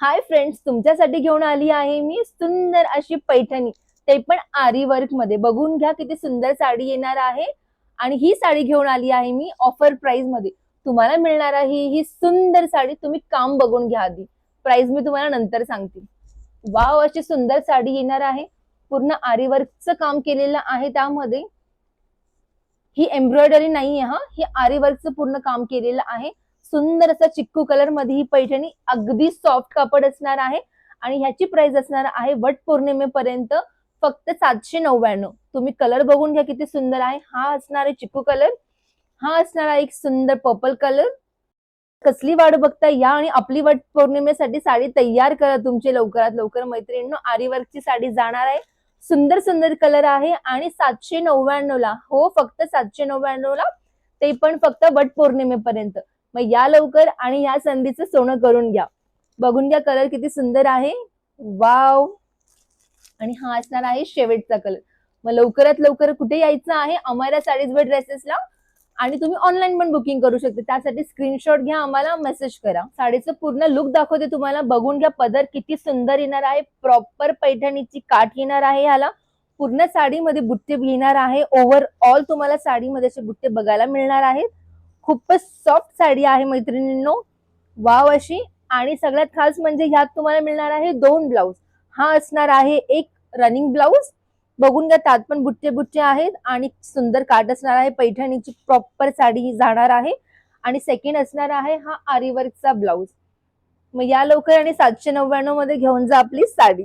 Hi friends, तुमच्यासाठी घेऊन आली आहे मी सुंदर अशी पैठणी, ते पण आरी वर्क मध्ये. बघून घ्या किती सुंदर साडी येणार आहे. आणि ही साडी घेऊन आली आहे मी ऑफर प्राइस मध्ये. तुम्हाला मिळणार आहे ही सुंदर साडी. तुम्ही काम बघून घ्या आधी, प्राइस मी तुम्हाला नंतर सांगते. वाव, अशी सुंदर साडी येणार आहे. पूर्ण आरी वर्कचं काम केलेलं आहे त्यामध्ये. ही एम्ब्रॉयडरी नाहीये हा, ही आरी वर्कचं पूर्ण काम केलेलं आहे. सुंदर असा चिक्कू कलर मध्ये ही पैठणी, अगदी सॉफ्ट कापड असणार आहे. आणि ह्याची प्राइस असणार आहे वट पौर्णिमेपर्यंत फक्त 799. तुम्ही कलर बघून घ्या किती सुंदर आहे. हा असणार आहे चिक्कू कलर, हा असणार आहे एक सुंदर पर्पल कलर. कसली वाट बघताय, या आणि आपली वट पौर्णिमेसाठी साडी तयार करा तुमची लवकरात लवकर मैत्रिणींनो. आरी वर्कची साडी जाणार आहे. सुंदर सुंदर कलर आहे आणि 799 ला. हो, फक्त 799 ला, ते पण फक्त वट पौर्णिमेपर्यंत. मग या लवकर आणि या संधीचं सोनं करून घ्या. बघून घ्या कलर किती सुंदर आहे. वाव. आणि हा असणार आहे शेवटचा कलर. मग लवकरात लवकर कुठे यायचं आहे, अमायरा साडीज वर ड्रेसेसला. आणि तुम्ही ऑनलाईन पण बुकिंग करू शकता. त्यासाठी स्क्रीनशॉट घ्या, आम्हाला मेसेज करा. साडीचं पूर्ण लुक दाखवते तुम्हाला. बघून घ्या पदर किती सुंदर येणार आहे. प्रॉपर पैठणीची काठ येणार आहे ह्याला. पूर्ण साडीमध्ये बुट्टे येणार आहे. ओव्हरऑल तुम्हाला साडीमध्ये असे बुट्टे बघायला मिळणार आहेत. खूपच सॉफ्ट साडी आहे मैत्रिणींनो. वाव अशी. आणि सगळ्यात खास म्हणजे ह्यात तुम्हाला मिळणार आहे 2 ब्लाउज. हा असणार आहे एक रनिंग ब्लाउज. बघून घ्या, त्यात पण बुट्टे बुट्टे आहेत आणि सुंदर काठ असणार आहे. पैठणीची प्रॉपर साडी ही जाणार आहे. आणि सेकंड असणार आहे हा आरी वर्कचा ब्लाउज. मग या लवकर आणि 799 मध्ये घेऊन जा आपली साडी.